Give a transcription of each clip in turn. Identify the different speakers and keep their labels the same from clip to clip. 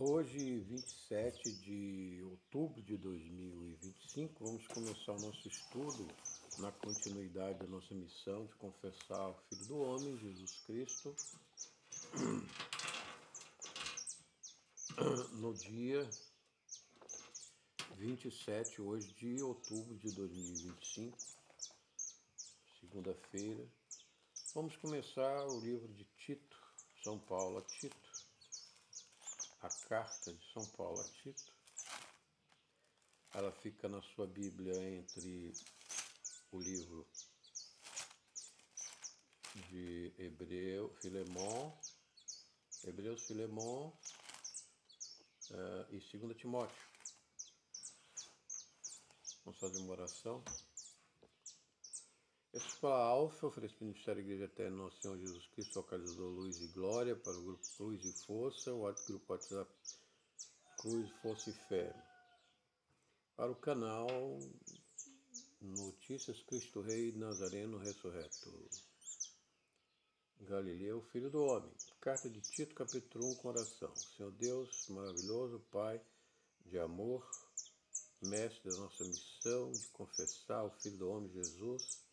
Speaker 1: Hoje, 27 de outubro de 2025, vamos começar o nosso estudo na continuidade da nossa missão de confessar o Filho do Homem, Jesus Cristo, no dia 27, hoje de outubro de 2025, segunda-feira. Vamos começar o livro de Tito, São Paulo a Tito, a carta de São Paulo a Tito. Ela fica na sua Bíblia entre o livro de Hebreus, Filemon e 2 Timóteo. Vamos fazer uma oração. Escola Alfa oferece o Ministério Igreja Eterna Nosso Senhor Jesus Cristo, localizador Luz e Glória, para o grupo Cruz e Força, o outro grupo WhatsApp Cruz, Força e Fé. Para o canal Notícias Cristo Rei Nazareno Ressurreto. Galileu, Filho do Homem. Carta de Tito, capítulo 1, com oração. Senhor Deus, maravilhoso, Pai de amor, mestre da nossa missão de confessar o Filho do Homem, Jesus,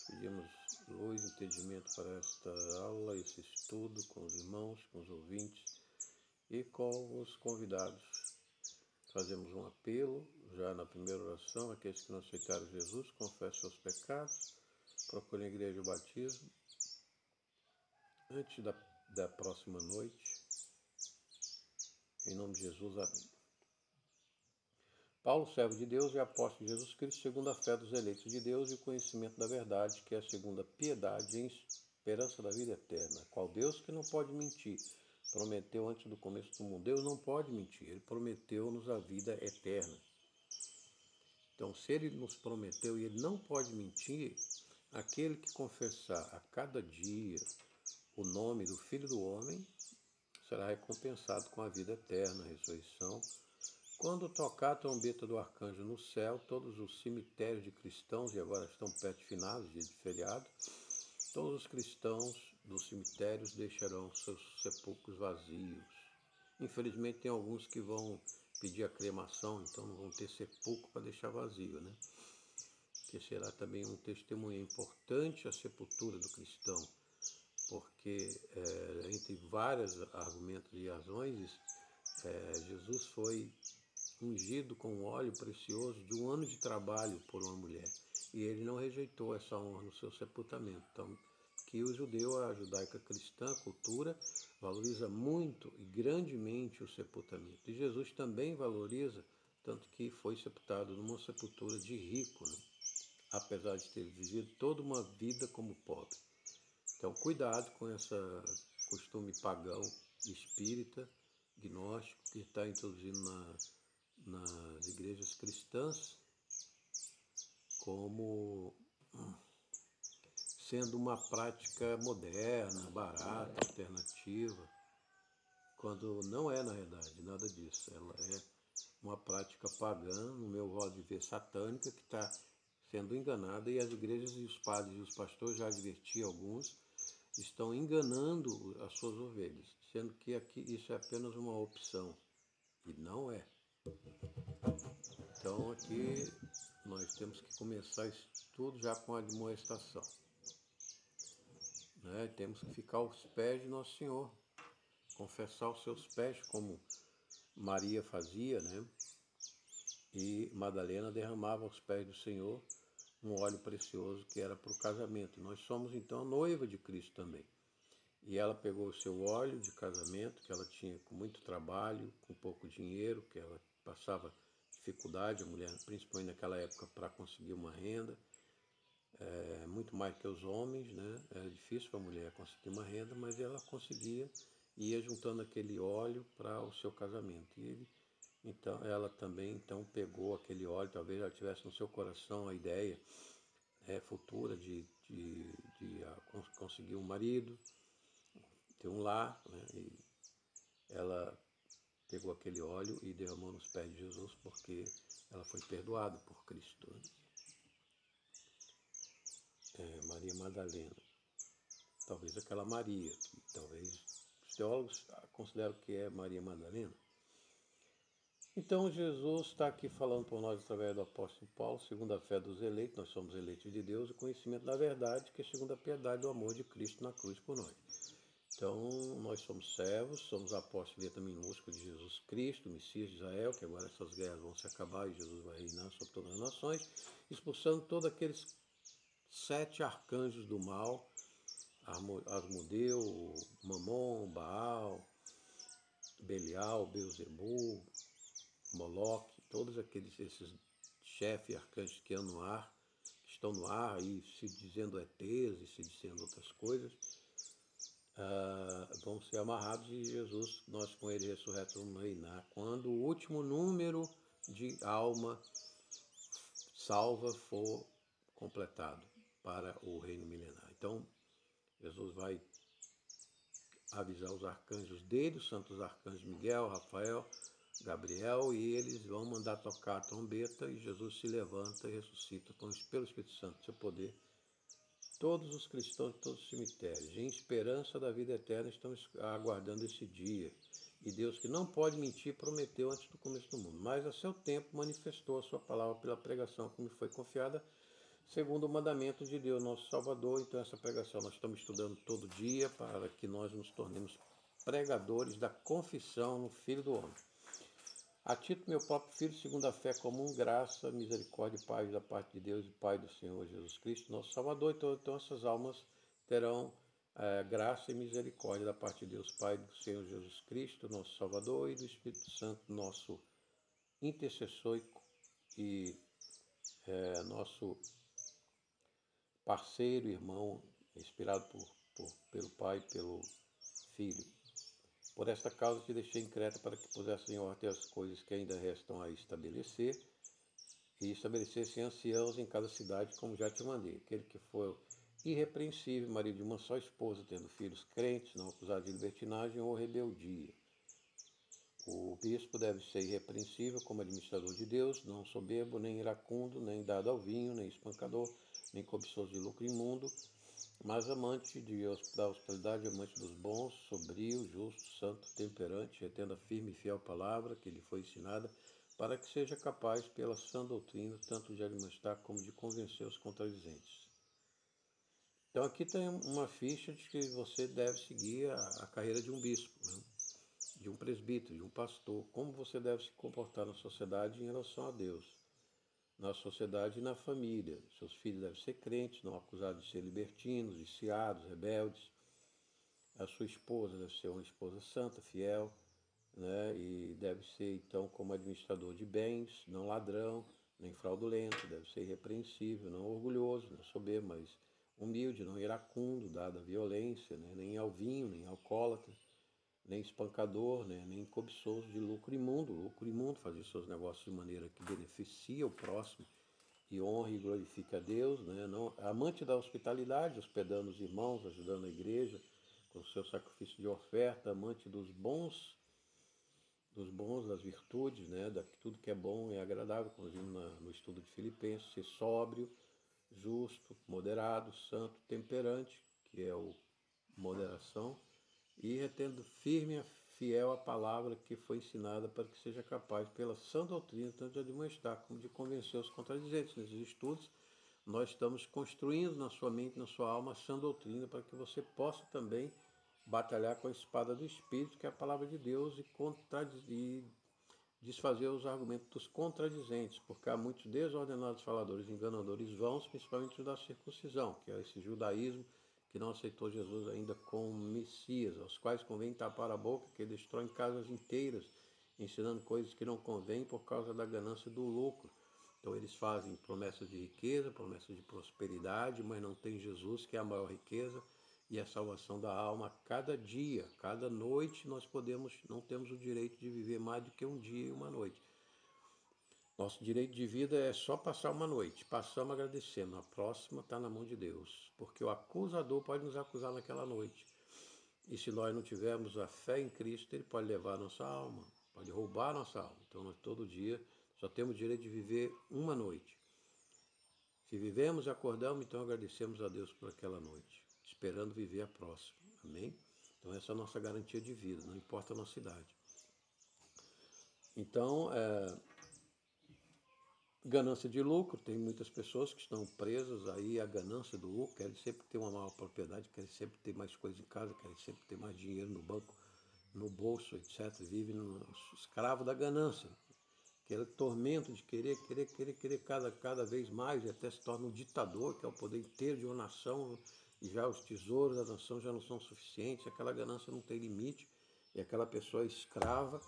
Speaker 1: pedimos luz e entendimento para esta aula, esse estudo com os irmãos, com os ouvintes e com os convidados. Fazemos um apelo, já na primeira oração, aqueles que não aceitaram Jesus, confessem seus pecados, procurem a igreja do batismo, antes da próxima noite. Em nome de Jesus, amém. Paulo, servo de Deus e apóstolo de Jesus Cristo, segundo a fé dos eleitos de Deus e o conhecimento da verdade, que é a segunda piedade e esperança da vida eterna, qual Deus, que não pode mentir, prometeu antes do começo do mundo. Deus não pode mentir, Ele prometeu-nos a vida eterna. Então, se Ele nos prometeu e Ele não pode mentir, aquele que confessar a cada dia o nome do Filho do Homem será recompensado com a vida eterna, a ressurreição. Quando tocar a trombeta do arcanjo no céu, todos os cemitérios de cristãos, e agora estão perto de finados, dia de feriado, todos os cristãos dos cemitérios deixarão seus sepulcros vazios. Infelizmente tem alguns que vão pedir a cremação, então não vão ter sepulcro para deixar vazio, né? Que será também um testemunho importante a sepultura do cristão, porque entre vários argumentos e razões, Jesus foi ungido com óleo precioso de um ano de trabalho por uma mulher. E ele não rejeitou essa honra no seu sepultamento. Então, que o judeu, a judaica cristã, a cultura, valoriza muito e grandemente o sepultamento. E Jesus também valoriza, tanto que foi sepultado numa sepultura de rico, né? Apesar de ter vivido toda uma vida como pobre. Então, cuidado com esse costume pagão, espírita, gnóstico, que está introduzindo nas igrejas cristãs como sendo uma prática moderna, barata, alternativa, quando não é, na realidade, nada disso. Ela é uma prática pagã, no meu modo de ver, satânica, que está sendo enganada, e as igrejas e os padres e os pastores, já adverti alguns, estão enganando as suas ovelhas, sendo que aqui isso é apenas uma opção, e não é. Então aqui nós temos que começar isso tudo já com a admoestação, né? Temos que ficar aos pés de Nosso Senhor, confessar os seus pés, como Maria fazia, né? E Madalena derramava aos pés do Senhor um óleo precioso que era para o casamento. Nós somos então a noiva de Cristo também. E ela pegou o seu óleo de casamento, que ela tinha com muito trabalho, com pouco dinheiro, que ela passava dificuldade, a mulher, principalmente naquela época, para conseguir uma renda, muito mais que os homens, né? Era difícil para a mulher conseguir uma renda, mas ela conseguia e ia juntando aquele óleo para o seu casamento. Então, ela também pegou aquele óleo, talvez ela tivesse no seu coração a ideia futura de conseguir um marido, ter um lar, né? E ela pegou aquele óleo e derramou nos pés de Jesus, porque ela foi perdoada por Cristo. Maria Madalena, talvez aquela Maria, que talvez Os teólogos consideram que é Maria Madalena. Então Jesus está aqui falando por nós através do apóstolo Paulo, segundo a fé dos eleitos, nós somos eleitos de Deus, o conhecimento da verdade, que é segundo a piedade do amor de Cristo na cruz por nós. Então, nós somos servos, somos apóstolos, letra minúscula de Jesus Cristo, Messias de Israel, que agora essas guerras vão se acabar e Jesus vai reinar sobre todas as nações, expulsando todos aqueles 7 arcanjos do mal, Asmodeu, Mamon, Baal, Belial, Beuzebu, Moloque, todos esses chefes arcanjos que andam no ar, que estão no ar e se dizendo ETs e se dizendo outras coisas, vão ser amarrados e Jesus, nós com ele ressurreto, vamos reinar. Quando o último número de alma salva for completado para o reino milenar. Então, Jesus vai avisar os arcanjos dele, os santos arcanjos Miguel, Rafael, Gabriel, e eles vão mandar tocar a trombeta e Jesus se levanta e ressuscita pelo Espírito Santo, seu poder. Todos os cristãos de todos os cemitérios, em esperança da vida eterna, estão aguardando esse dia. E Deus, que não pode mentir, prometeu antes do começo do mundo, mas a seu tempo manifestou a sua palavra pela pregação que me foi confiada, segundo o mandamento de Deus, nosso Salvador. Então essa pregação nós estamos estudando todo dia para que nós nos tornemos pregadores da confissão no Filho do Homem. A título meu próprio Filho, segundo a fé comum, graça, misericórdia e paz da parte de Deus e Pai do Senhor Jesus Cristo, nosso Salvador. Então essas almas terão graça e misericórdia da parte de Deus, Pai do Senhor Jesus Cristo, nosso Salvador, e do Espírito Santo, nosso intercessor e nosso parceiro, irmão, inspirado pelo Pai e pelo Filho. Por esta causa te deixei em Creta para que pusesse em ordem as coisas que ainda restam a estabelecer, e estabelecessem anciãos em cada cidade, como já te mandei. Aquele que for irrepreensível, marido de uma só esposa, tendo filhos crentes, não acusados de libertinagem ou rebeldia. O bispo deve ser irrepreensível como administrador de Deus, não soberbo, nem iracundo, nem dado ao vinho, nem espancador, nem cobiçoso de lucro imundo, mas amante da hospitalidade, amante dos bons, sobrio, justo, santo, temperante, retendo a firme e fiel palavra que lhe foi ensinada, para que seja capaz, pela sã doutrina, tanto de alimentar como de convencer os contradizentes. Então aqui tem uma ficha de que você deve seguir a carreira de um bispo, né? De um presbítero, de um pastor, como você deve se comportar na sociedade em relação a Deus. Na sociedade e na família. Seus filhos devem ser crentes, não acusados de ser libertinos, viciados, rebeldes. A sua esposa deve ser uma esposa santa, fiel, né? E deve ser, então, como administrador de bens, não ladrão, nem fraudulento, deve ser irrepreensível, não orgulhoso, não soberbo, mas humilde, não iracundo, dado à violência, né? Nem ao vinho, nem alcoólatra, nem espancador, né? Nem cobiçoso de lucro imundo, fazer seus negócios de maneira que beneficia o próximo e honre e glorifique a Deus, né? Não, amante da hospitalidade, hospedando os irmãos, ajudando a igreja com o seu sacrifício de oferta, amante dos bons, das virtudes, né? Tudo que é bom e agradável, como vimos no estudo de Filipenses, ser sóbrio, justo, moderado, santo, temperante, que é o moderação, e retendo firme e fiel a palavra que foi ensinada, para que seja capaz, pela sã doutrina, tanto de admoestar como de convencer os contradizentes. Nesses estudos, nós estamos construindo na sua mente, na sua alma, a sã doutrina, para que você possa também batalhar com a espada do Espírito, que é a palavra de Deus, e desfazer os argumentos dos contradizentes, porque há muitos desordenados faladores, enganadores vãos, principalmente os da circuncisão, que é esse judaísmo que não aceitou Jesus ainda como Messias, aos quais convém tapar a boca, que destroem casas inteiras, ensinando coisas que não convêm por causa da ganância do lucro. Então eles fazem promessas de riqueza, promessas de prosperidade, mas não tem Jesus, que é a maior riqueza e a salvação da alma. Cada dia, cada noite, nós não temos o direito de viver mais do que um dia e uma noite. Nosso direito de vida é só passar uma noite. Passamos, agradecendo. A próxima está na mão de Deus. Porque o acusador pode nos acusar naquela noite. E se nós não tivermos a fé em Cristo, ele pode levar a nossa alma, pode roubar a nossa alma. Então nós todo dia só temos o direito de viver uma noite. Se vivemos e acordamos, então agradecemos a Deus por aquela noite, esperando viver a próxima. Amém? Então essa é a nossa garantia de vida, não importa a nossa idade. Então, ganância de lucro, tem muitas pessoas que estão presas aí à ganância do lucro, querem sempre ter uma maior propriedade, querem sempre ter mais coisas em casa, querem sempre ter mais dinheiro no banco, no bolso, etc. Vivem no escravo da ganância. Aquele tormento de querer cada vez mais, e até se torna um ditador, que é o poder inteiro de uma nação, e já os tesouros da nação já não são suficientes, aquela ganância não tem limite, e aquela pessoa é escrava,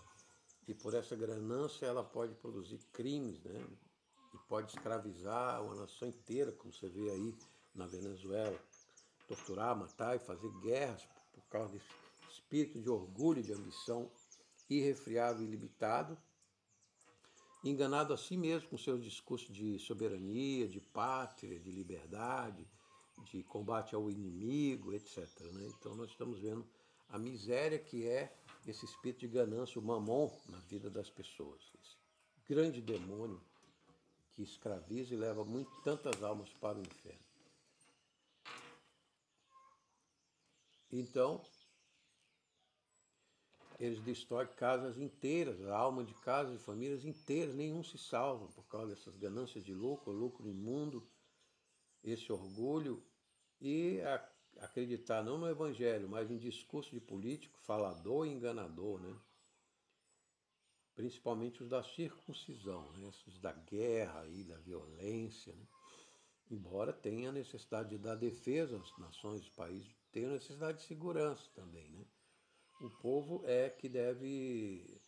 Speaker 1: e por essa ganância ela pode produzir crimes, né? E pode escravizar uma nação inteira, como você vê aí na Venezuela, torturar, matar e fazer guerras por causa desse espírito de orgulho, de ambição irrefriável e ilimitado, enganado a si mesmo com seus discursos de soberania, de pátria, de liberdade, de combate ao inimigo, etc. Né? Então nós estamos vendo a miséria que é esse espírito de ganância, o mamon, na vida das pessoas. Esse grande demônio que escraviza e leva tantas almas para o inferno. Então, eles destroem casas inteiras, a alma de casas e famílias inteiras, nenhum se salva por causa dessas ganâncias de lucro imundo, esse orgulho e acreditar não no evangelho, mas em discurso de político, falador e enganador, né? Principalmente os da circuncisão, né? Os da guerra e da violência, né? Embora tenha a necessidade da defesa, as nações, os países tenham necessidade de segurança também, né? O povo é que deve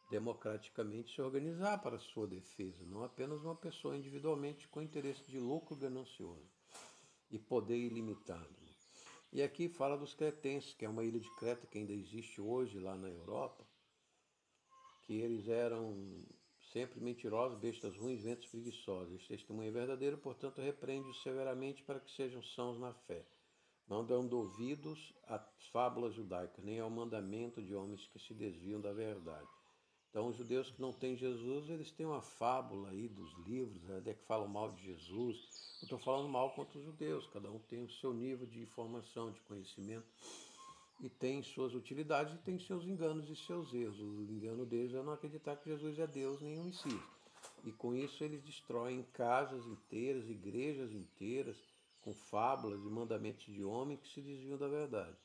Speaker 1: democraticamente se organizar para a sua defesa, não apenas uma pessoa individualmente com interesse de lucro ganancioso e poder ilimitado. E aqui fala dos cretenses, que é uma ilha de Creta que ainda existe hoje lá na Europa, que eles eram sempre mentirosos, bestas ruins, ventos preguiçosos. Este testemunho é verdadeiro, portanto, repreende-os severamente para que sejam sãos na fé. Não dando ouvidos às fábulas judaicas, nem ao mandamento de homens que se desviam da verdade. Então, os judeus que não têm Jesus, eles têm uma fábula aí dos livros, né, que falam mal de Jesus. Eu estou falando mal contra os judeus, cada um tem o seu nível de informação, de conhecimento, e tem suas utilidades e tem seus enganos e seus erros. O engano deles é não acreditar que Jesus é Deus nem o Messias. E com isso eles destroem casas inteiras, igrejas inteiras, com fábulas e mandamentos de homem que se desviam da verdade.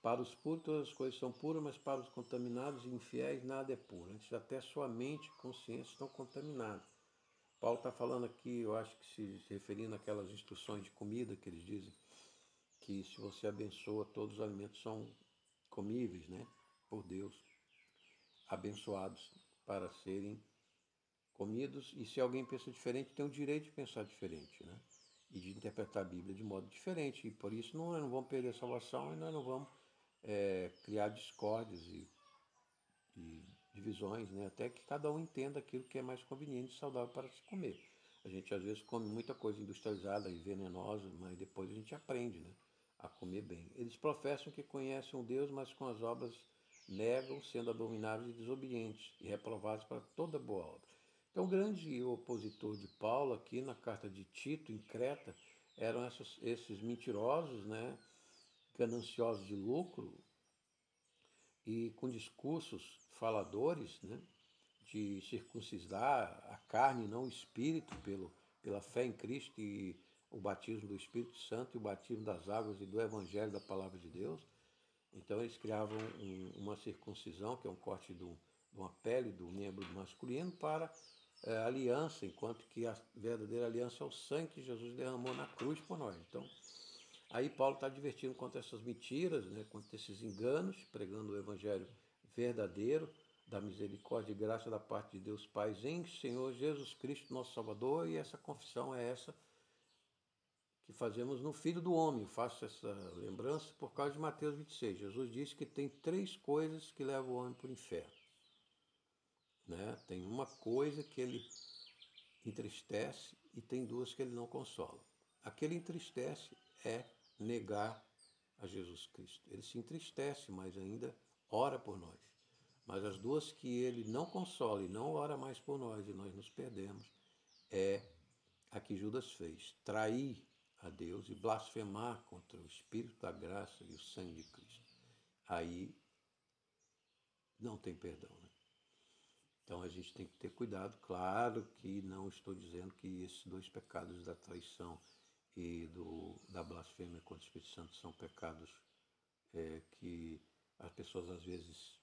Speaker 1: Para os puros todas as coisas são puras, mas para os contaminados e infiéis nada é puro. Antes até sua mente e consciência estão contaminados. Paulo está falando aqui, eu acho que se referindo àquelas instruções de comida que eles dizem, que se você abençoa, todos os alimentos são comíveis, né? Por Deus, abençoados para serem comidos. E se alguém pensa diferente, tem o direito de pensar diferente, né? E de interpretar a Bíblia de modo diferente. E por isso nós não vamos perder a salvação e nós não vamos criar discórdias e divisões, né? Até que cada um entenda aquilo que é mais conveniente e saudável para se comer. A gente às vezes come muita coisa industrializada e venenosa, mas depois a gente aprende, né, a comer bem. Eles professam que conhecem um Deus, mas com as obras negam, sendo abomináveis e desobedientes, e reprovados para toda boa obra. Então, o grande opositor de Paulo aqui na carta de Tito, em Creta, eram esses mentirosos, né, gananciosos de lucro, e com discursos faladores, né, de circuncidar a carne, não o espírito, pela fé em Cristo e o batismo do Espírito Santo e o batismo das águas e do Evangelho da Palavra de Deus. Então eles criavam uma circuncisão, que é um corte de uma pele do membro masculino, para aliança, enquanto que a verdadeira aliança é o sangue que Jesus derramou na cruz por nós. Então, aí Paulo está advertindo contra essas mentiras, né, contra esses enganos, pregando o evangelho verdadeiro da misericórdia e graça da parte de Deus Pai em Senhor Jesus Cristo, nosso Salvador, e essa confissão é essa que fazemos no Filho do Homem. Eu faço essa lembrança por causa de Mateus 26. Jesus disse que tem 3 coisas que levam o homem para o inferno. Né? Tem uma coisa que ele entristece e tem 2 que ele não consola. Aquele entristece é negar a Jesus Cristo. Ele se entristece, mas ainda ora por nós. Mas as 2 que ele não consola e não ora mais por nós e nós nos perdemos é a que Judas fez: trair a Deus e blasfemar contra o Espírito da graça e o sangue de Cristo. aí não tem perdão, né? Então a gente tem que ter cuidado. Claro que não estou dizendo que esses dois pecados da traição e da blasfêmia contra o Espírito Santo são pecados que as pessoas às vezes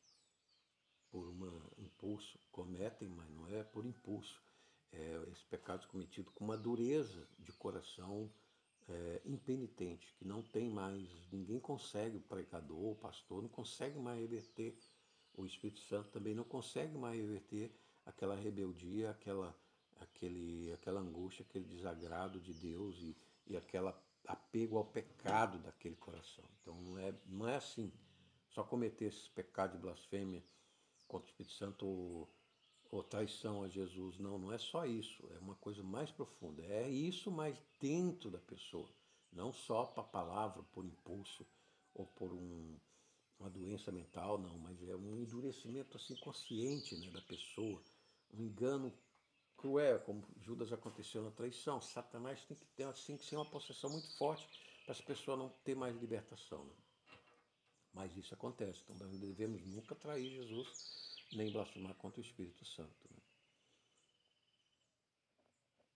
Speaker 1: por um impulso cometem, mas não é por impulso. Esse pecado cometido com uma dureza de coração impenitente, que não tem mais, ninguém consegue, o pregador, o pastor, não consegue mais reverter, o Espírito Santo também não consegue mais reverter aquela rebeldia, aquela angústia, aquele desagrado de Deus e aquele apego ao pecado daquele coração. Então não é assim, só cometer esse pecado de blasfêmia contra o Espírito Santo ou traição a Jesus. Não, não é só isso. É uma coisa mais profunda. É isso, mas dentro da pessoa. Não só para a palavra, por impulso ou por uma doença mental, não. Mas é um endurecimento assim consciente, né, da pessoa. Um engano cruel, como Judas aconteceu na traição. Satanás tem que ter assim, que ser uma possessão muito forte para essa pessoa não ter mais libertação, né? Mas isso acontece. Então nós não devemos nunca trair Jesus nem blasfemar contra o Espírito Santo, né?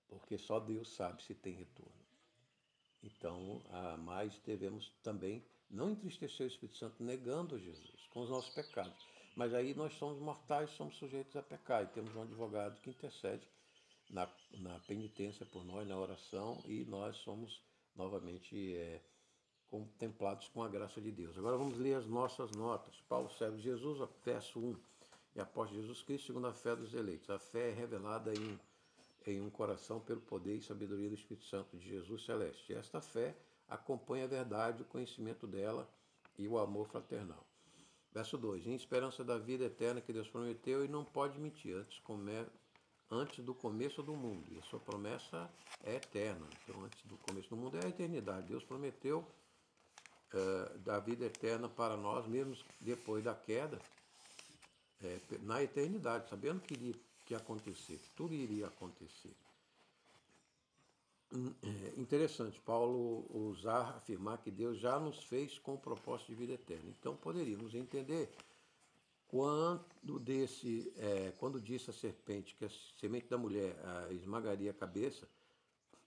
Speaker 1: Porque só Deus sabe se tem retorno. Então, mas devemos também não entristecer o Espírito Santo negando a Jesus com os nossos pecados. Mas aí nós somos mortais, somos sujeitos a pecar e temos um advogado que intercede na penitência por nós, na oração, e nós somos novamente contemplados com a graça de Deus. Agora vamos ler as nossas notas. Paulo serve Jesus, verso 1. E após Jesus Cristo, segundo a fé dos eleitos. A fé é revelada em um coração pelo poder e sabedoria do Espírito Santo de Jesus Celeste. E esta fé acompanha a verdade, o conhecimento dela e o amor fraternal. Verso 2. Em esperança da vida eterna que Deus prometeu e não pode mentir, antes do começo do mundo. E a sua promessa é eterna. Então, antes do começo do mundo é a eternidade. Deus prometeu da vida eterna para nós, mesmo depois da queda, na eternidade, sabendo que iria que acontecer, que tudo iria acontecer. Interessante, Paulo afirmar que Deus já nos fez com o propósito de vida eterna. Então poderíamos entender quando disse a serpente que a semente da mulher esmagaria a cabeça,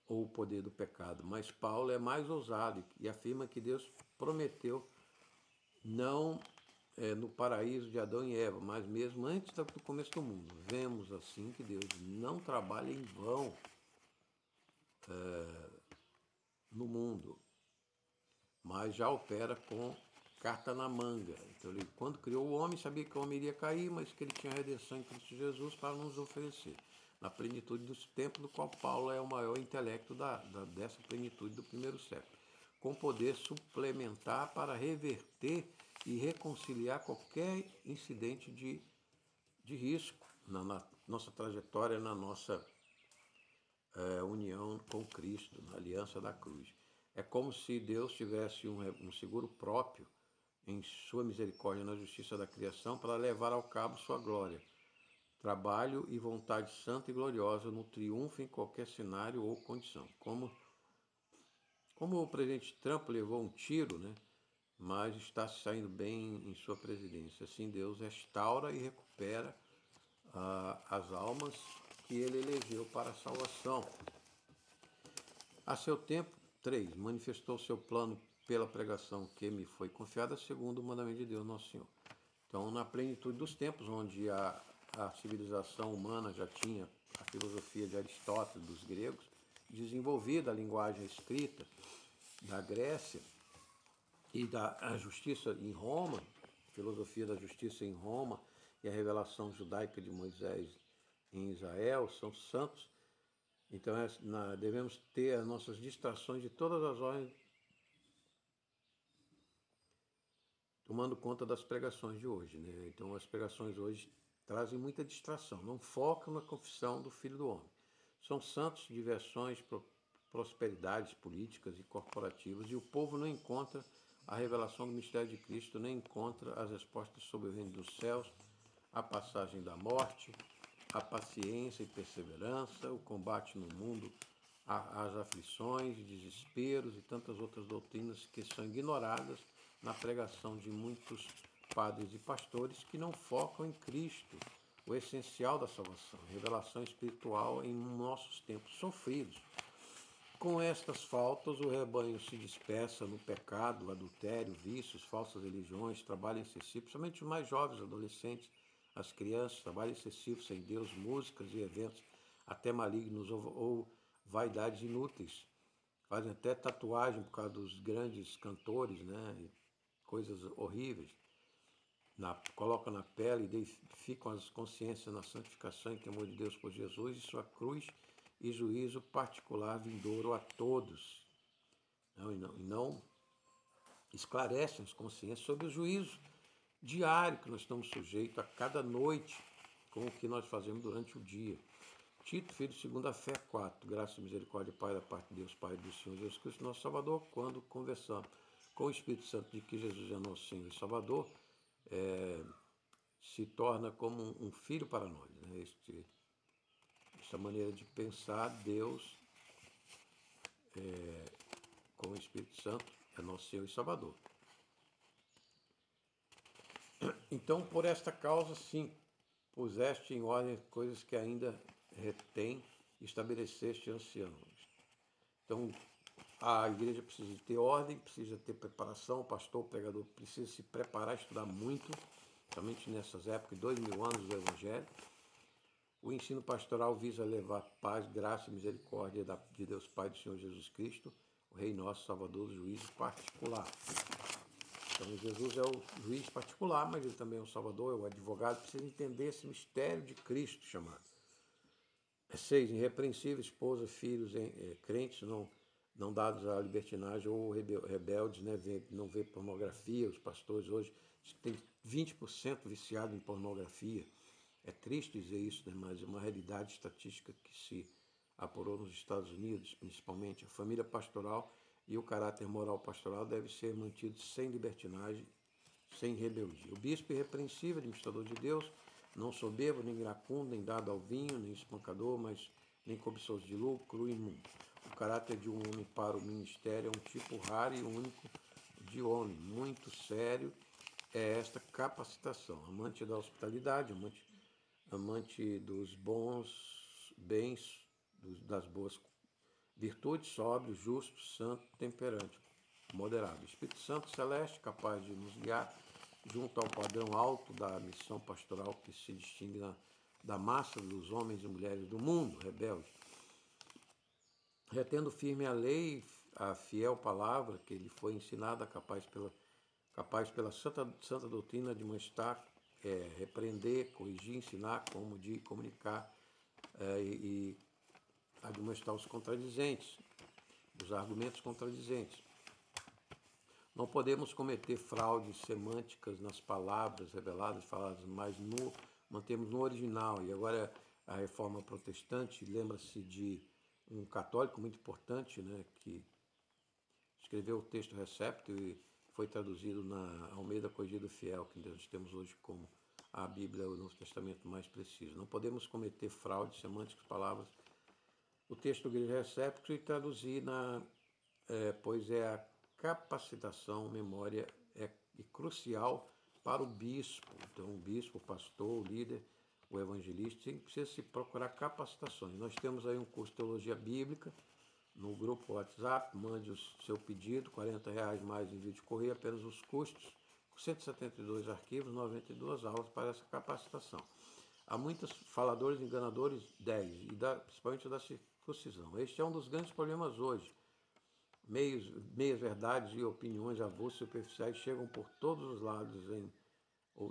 Speaker 1: ou o poder do pecado. Mas Paulo é mais ousado e afirma que Deus prometeu não no paraíso de Adão e Eva, mas mesmo antes do começo do mundo. Vemos assim que Deus não trabalha em vão no mundo, mas já opera com carta na manga. Então, ele, quando criou o homem, sabia que o homem iria cair, mas que ele tinha a redenção em Cristo Jesus para nos oferecer, na plenitude dos tempos, do qual Paulo é o maior intelecto dessa plenitude do primeiro século, com poder suplementar para reverter e reconciliar qualquer incidente de risco na nossa trajetória, na nossa união com Cristo, na aliança da cruz. É como se Deus tivesse um seguro próprio em sua misericórdia na justiça da criação para levar ao cabo sua glória, trabalho e vontade santa e gloriosa no triunfo em qualquer cenário ou condição. Como o presidente Trump levou um tiro, né, mas está se saindo bem em sua presidência. Assim Deus restaura e recupera as almas que ele elegeu para a salvação. A seu tempo, 3. Manifestou seu plano pela pregação que me foi confiada, segundo o mandamento de Deus, nosso Senhor. Então, na plenitude dos tempos, onde a civilização humana já tinha a filosofia de Aristóteles, dos gregos, desenvolvida a linguagem escrita da Grécia e da justiça em Roma, filosofia da justiça em Roma e a revelação judaica de Moisés em Israel, são santos. Então, devemos ter as nossas distrações de todas as ordens, tomando conta das pregações de hoje, né? Então, as pregações hoje trazem muita distração, não focam na confissão do Filho do Homem. São santos de versões, prosperidades políticas e corporativas, e o povo não encontra a revelação do mistério de Cristo, nem encontra as respostas sobre o reino dos céus, a passagem da morte, a paciência e perseverança, o combate no mundo, as aflições, desesperos e tantas outras doutrinas que são ignoradas na pregação de muitos padres e pastores que não focam em Cristo, o essencial da salvação, revelação espiritual em nossos tempos sofridos. Com estas faltas, o rebanho se dispersa no pecado, adultério, vícios, falsas religiões, trabalho excessivo, principalmente os mais jovens, adolescentes, as crianças, trabalho excessivo sem Deus, músicas e eventos até malignos ou vaidades inúteis. Fazem até tatuagem por causa dos grandes cantores, né? E coisas horríveis. Colocam na pele e identificam as consciências na santificação e temor de Deus por Jesus e sua cruz e juízo particular vindouro a todos. Não esclarecem as consciências sobre o juízo diário que nós estamos sujeitos a cada noite com o que nós fazemos durante o dia. Tito, filho segundo a fé, 4. Graça e misericórdia, Pai, da parte de Deus, Pai do Senhor Jesus Cristo, nosso Salvador, quando conversamos com o Espírito Santo de que Jesus é nosso Senhor e Salvador, se torna como um filho para nós. Né? Essa maneira de pensar Deus com o Espírito Santo é nosso Senhor e Salvador. Então, por esta causa, sim, puseste em ordem coisas que ainda retém, estabeleceste anciãos. Então, a igreja precisa ter ordem, precisa ter preparação, o pastor, o pregador precisa se preparar, estudar muito, somente nessas épocas, 2000 anos do Evangelho. O ensino pastoral visa levar paz, graça e misericórdia de Deus Pai do Senhor Jesus Cristo, o Rei nosso, Salvador, do juízo particular. Então, Jesus é o juiz particular, mas ele também é o Salvador, é o advogado, precisa entender esse mistério de Cristo chamado. 6. Irrepreensível, esposa, filhos, crentes, não dados à libertinagem ou rebeldes, né? Não vê pornografia. Os pastores hoje têm 20% viciado em pornografia. É triste dizer isso, né? Mas é uma realidade estatística que se apurou nos Estados Unidos, principalmente. A família pastoral e o caráter moral pastoral deve ser mantido sem libertinagem, sem rebeldia. O bispo irrepreensível, administrador de Deus, não soberbo, nem iracundo, nem dado ao vinho, nem espancador, mas nem cobiçoso de lucro, imundo. O caráter de um homem para o ministério é um tipo raro e único de homem. Muito sério é esta capacitação. Amante da hospitalidade, amante dos bons bens, das boas virtudes, sóbrio, justo, santo, temperante, moderado. Espírito Santo Celeste, capaz de nos guiar junto ao padrão alto da missão pastoral que se distingue da massa dos homens e mulheres do mundo, rebeldes. Retendo firme a lei, a fiel palavra que lhe foi ensinada, capaz pela santa doutrina de manifestar, repreender, corrigir, ensinar, como de comunicar e admoestar os contradizentes, os argumentos contradizentes. Não podemos cometer fraudes semânticas nas palavras reveladas, faladas, mas mantemos no original. E agora a reforma protestante, lembra-se de um católico muito importante, né, que escreveu o texto Recepto e foi traduzido na Almeida Corrigida Fiel, que nós temos hoje como a Bíblia, o Novo Testamento mais preciso. Não podemos cometer fraudes semânticas, palavras. O texto grego Recepto e traduzir pois é a capacitação, memória é crucial para o bispo. Então, o bispo, o pastor, o líder, o evangelista, precisa se procurar capacitações. Nós temos aí um curso de teologia bíblica no grupo WhatsApp, mande o seu pedido, R$40 mais envio de correio, apenas os custos, 172 arquivos, 92 aulas para essa capacitação. Há muitos faladores enganadores, 10, principalmente da circuncisão. Este é um dos grandes problemas hoje. Meias verdades e opiniões avulsas e superficiais chegam por todos os lados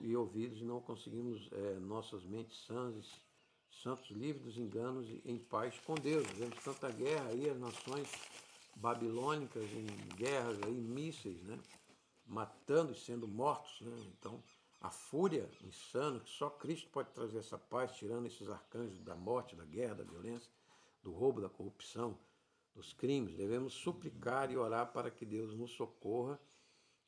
Speaker 1: e ouvidos e não conseguimos nossas mentes sãs, santos livres dos enganos e em paz com Deus. Vemos tanta guerra aí, as nações babilônicas em guerras aí, mísseis, né? Matando e sendo mortos, né? Então, a fúria insana, que só Cristo pode trazer essa paz, tirando esses arcanjos da morte, da guerra, da violência, do roubo, da corrupção, dos crimes. Devemos suplicar e orar para que Deus nos socorra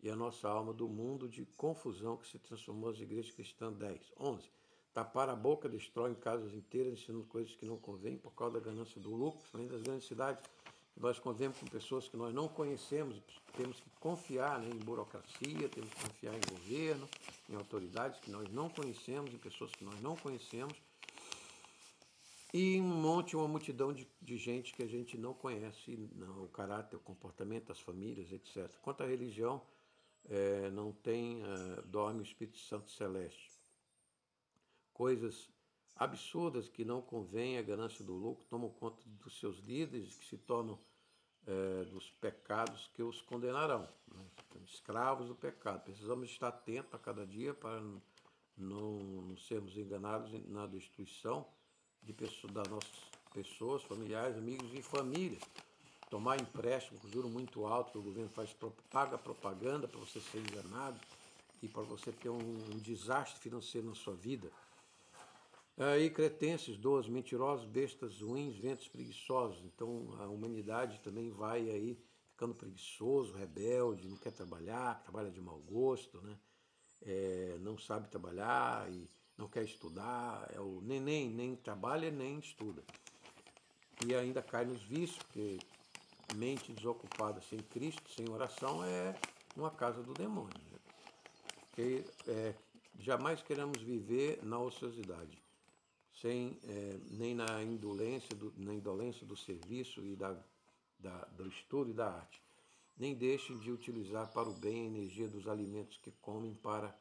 Speaker 1: e a nossa alma do mundo de confusão que se transformou nas igrejas cristãs. 10. 11. Tapar a boca destrói casas inteiras, ensinando coisas que não convêm por causa da ganância do lucro, principalmente das grandes cidades, Nós convivemos com pessoas que nós não conhecemos, temos que confiar, né, em burocracia, temos que confiar em governo, em autoridades que nós não conhecemos, em pessoas que nós não conhecemos, e uma multidão de gente que a gente não conhece, não, o caráter, o comportamento, as famílias, etc. Quanto à religião, não tem, dorme o Espírito Santo Celeste. Coisas absurdas que não convêm, a ganância do lucro, tomam conta dos seus líderes, que se tornam dos pecados que os condenarão, né? Escravos do pecado. Precisamos estar atentos a cada dia para não sermos enganados na destruição das nossas pessoas, familiares, amigos e famílias. Tomar empréstimo com juro muito alto, que o governo paga propaganda para você ser enganado e para você ter um desastre financeiro na sua vida. Aí, cretenses, doas, mentirosos, bestas ruins, ventos preguiçosos. Então, a humanidade também vai aí ficando preguiçoso, rebelde, não quer trabalhar, trabalha de mau gosto, né? Não sabe trabalhar e não quer estudar. É o neném, nem trabalha nem estuda. E ainda cai nos vícios, porque mente desocupada sem Cristo, sem oração, é uma casa do demônio. Né? Porque jamais queremos viver na ociosidade. Nem na indolência do serviço e do estudo e da arte. Nem deixem de utilizar para o bem a energia dos alimentos que comem para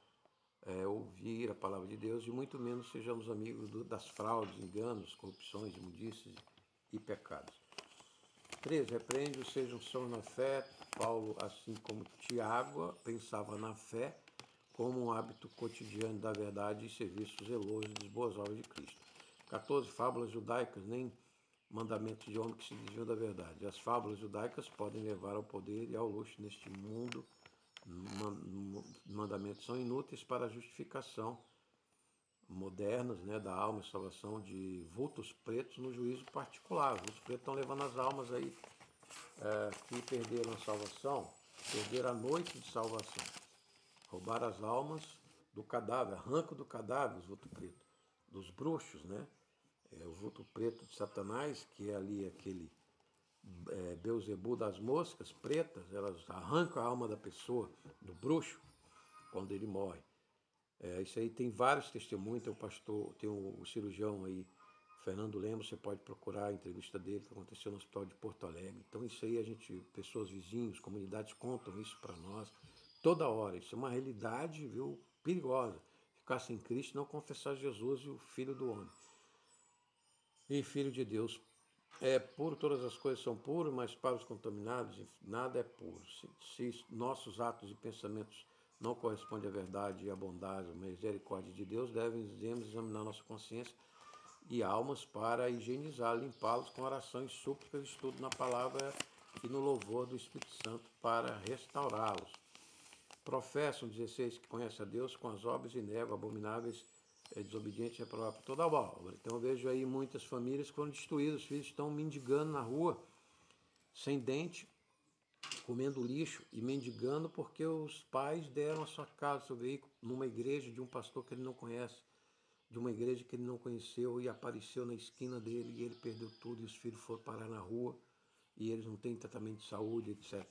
Speaker 1: ouvir a palavra de Deus, e muito menos sejamos amigos das fraudes, enganos, corrupções, imundícies e pecados. 3. Repreende-os, sejam sãos na fé. Paulo, assim como Tiago, pensava na fé como um hábito cotidiano da verdade e serviço zeloso das boas obras de Cristo. 14. Fábulas judaicas, nem mandamentos de homem que se desviam da verdade. As fábulas judaicas podem levar ao poder e ao luxo neste mundo. Mandamentos são inúteis para a justificação modernas, né, da alma e salvação de vultos pretos no juízo particular. Os vultos pretos estão levando as almas aí que perderam a salvação, perderam a noite de salvação. Roubar as almas do cadáver, arranco do cadáver, os vultos pretos, dos bruxos, né? O vulto preto de Satanás, que é ali aquele Beuzebu das moscas pretas, elas arrancam a alma da pessoa, do bruxo, quando ele morre. Isso aí tem vários testemunhos, tem o cirurgião aí, Fernando Lemos, você pode procurar a entrevista dele, que aconteceu no hospital de Porto Alegre. Então isso aí pessoas vizinhos, comunidades contam isso para nós toda hora. Isso é uma realidade, viu, perigosa. Ficar sem Cristo, não confessar Jesus e o Filho do Homem. E Filho de Deus. É puro, todas as coisas são puras, mas para os contaminados nada é puro. Se nossos atos e pensamentos não correspondem à verdade e à bondade, à misericórdia de Deus, devemos examinar nossa consciência e almas para higienizar, limpá-los com orações, súplicas, estudo na palavra e no louvor do Espírito Santo para restaurá-los. Professam 16 que conhecem a Deus com as obras e negam abomináveis, desobedientes e reprovados por toda a obra. Então eu vejo aí muitas famílias que foram destruídas, os filhos estão mendigando na rua, sem dente, comendo lixo e mendigando porque os pais deram a sua casa, seu veículo, numa igreja de um pastor que ele não conhece, de uma igreja que ele não conheceu e apareceu na esquina dele e ele perdeu tudo e os filhos foram parar na rua e eles não têm tratamento de saúde, etc.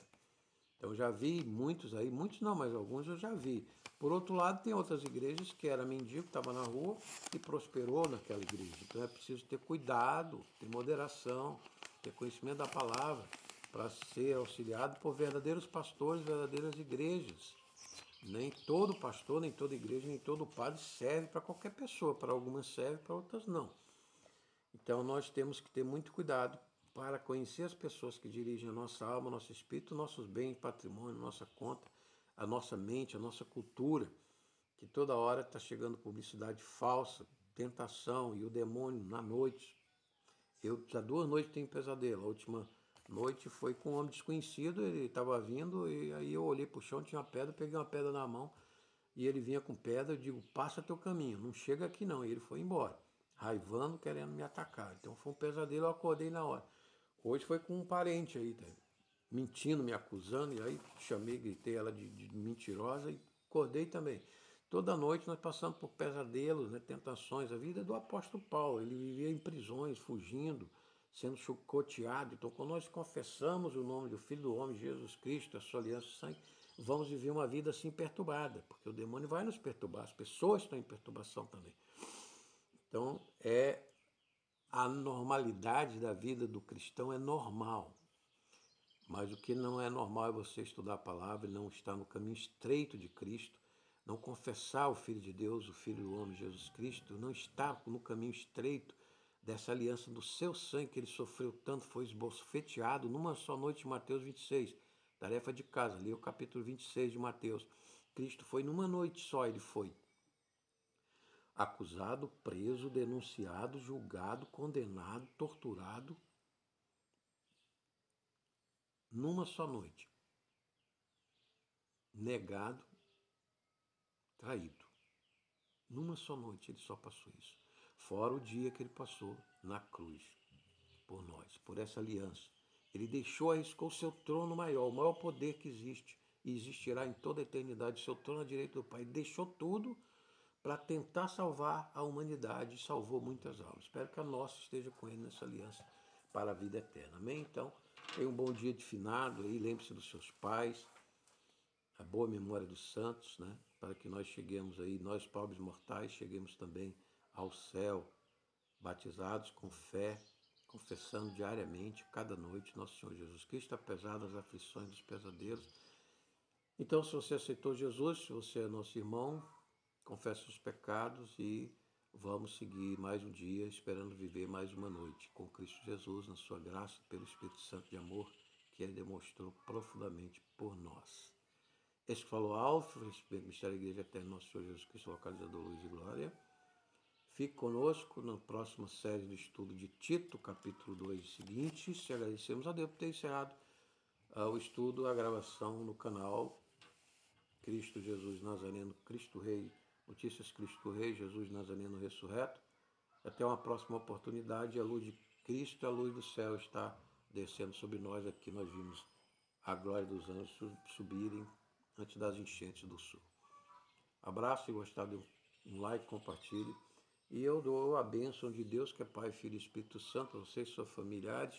Speaker 1: Então eu já vi muitos aí, muitos não, mas alguns eu já vi. Por outro lado, tem outras igrejas que era mendigo, estava na rua e prosperou naquela igreja. Então é preciso ter cuidado, ter moderação, ter conhecimento da palavra para ser auxiliado por verdadeiros pastores, verdadeiras igrejas. Nem todo pastor, nem toda igreja, nem todo padre serve para qualquer pessoa. Para algumas serve, para outras não. Então nós temos que ter muito cuidado para conhecer as pessoas que dirigem a nossa alma, nosso espírito, nossos bens, patrimônio, nossa conta, a nossa mente, a nossa cultura, que toda hora está chegando publicidade falsa, tentação e o demônio na noite. Eu já 2 noites tenho pesadelo. A última noite foi com um homem desconhecido, ele estava vindo e aí eu olhei para o chão, tinha uma pedra, peguei uma pedra na mão e ele vinha com pedra, eu digo, passa teu caminho, não chega aqui não. E ele foi embora, raivando, querendo me atacar. Então foi um pesadelo, eu acordei na hora. Hoje foi com um parente aí, tá? Mentindo, me acusando, e aí chamei, gritei ela de mentirosa e acordei também. Toda noite nós passamos por pesadelos, né, tentações. A vida do apóstolo Paulo, ele vivia em prisões, fugindo, sendo chicoteado. Então, quando nós confessamos o nome do Filho do Homem, Jesus Cristo, a sua aliança de sangue, vamos viver uma vida assim perturbada, porque o demônio vai nos perturbar, as pessoas estão em perturbação também. Então, a normalidade da vida do cristão é normal. Mas o que não é normal é você estudar a palavra e não estar no caminho estreito de Cristo, não confessar o Filho de Deus, o Filho do Homem, Jesus Cristo, não estar no caminho estreito dessa aliança do seu sangue que ele sofreu tanto, foi esbofeteado numa só noite, Mateus 26. Tarefa de casa, leia o capítulo 26 de Mateus. Cristo foi numa noite só, ele foi acusado, preso, denunciado, julgado, condenado, torturado, numa só noite. Negado, traído. Numa só noite ele só passou isso. Fora o dia que ele passou na cruz por nós, por essa aliança. Ele deixou, arriscou o seu trono maior, o maior poder que existe e existirá em toda a eternidade, seu trono à direita do Pai. Ele deixou tudo para tentar salvar a humanidade e salvou muitas almas. Espero que a nossa esteja com ele nessa aliança para a vida eterna. Amém? Então, tenha um bom dia de finado aí, lembre-se dos seus pais, a boa memória dos santos, né? Para que nós cheguemos aí, nós pobres mortais, cheguemos também ao céu, batizados com fé, confessando diariamente, cada noite, nosso Senhor Jesus Cristo, apesar das aflições, dos pesadelos. Então, se você aceitou Jesus, se você é nosso irmão, confesse os pecados e vamos seguir mais um dia, esperando viver mais uma noite com Cristo Jesus, na sua graça, pelo Espírito Santo de amor, que Ele demonstrou profundamente por nós. Este que falou Alfa, Mistério da Igreja Eterna, nosso Senhor Jesus Cristo, localizador Luz e Glória. Fique conosco na próxima série de estudo de Tito, capítulo 2 e seguinte. Se agradecemos a Deus por ter encerrado o estudo, a gravação no canal Cristo Jesus Nazareno, Cristo Rei, Notícias Cristo Rei, Jesus Nazareno Ressurreto. Até uma próxima oportunidade. A luz de Cristo, a luz do céu está descendo sobre nós. Aqui nós vimos a glória dos anjos subirem antes das enchentes do sul. Abraço, se gostar, dê um like, compartilhe. E eu dou a bênção de Deus, que é Pai, Filho e Espírito Santo, a vocês e seus familiares,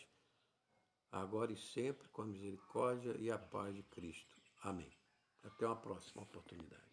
Speaker 1: agora e sempre, com a misericórdia e a paz de Cristo. Amém. Até uma próxima oportunidade.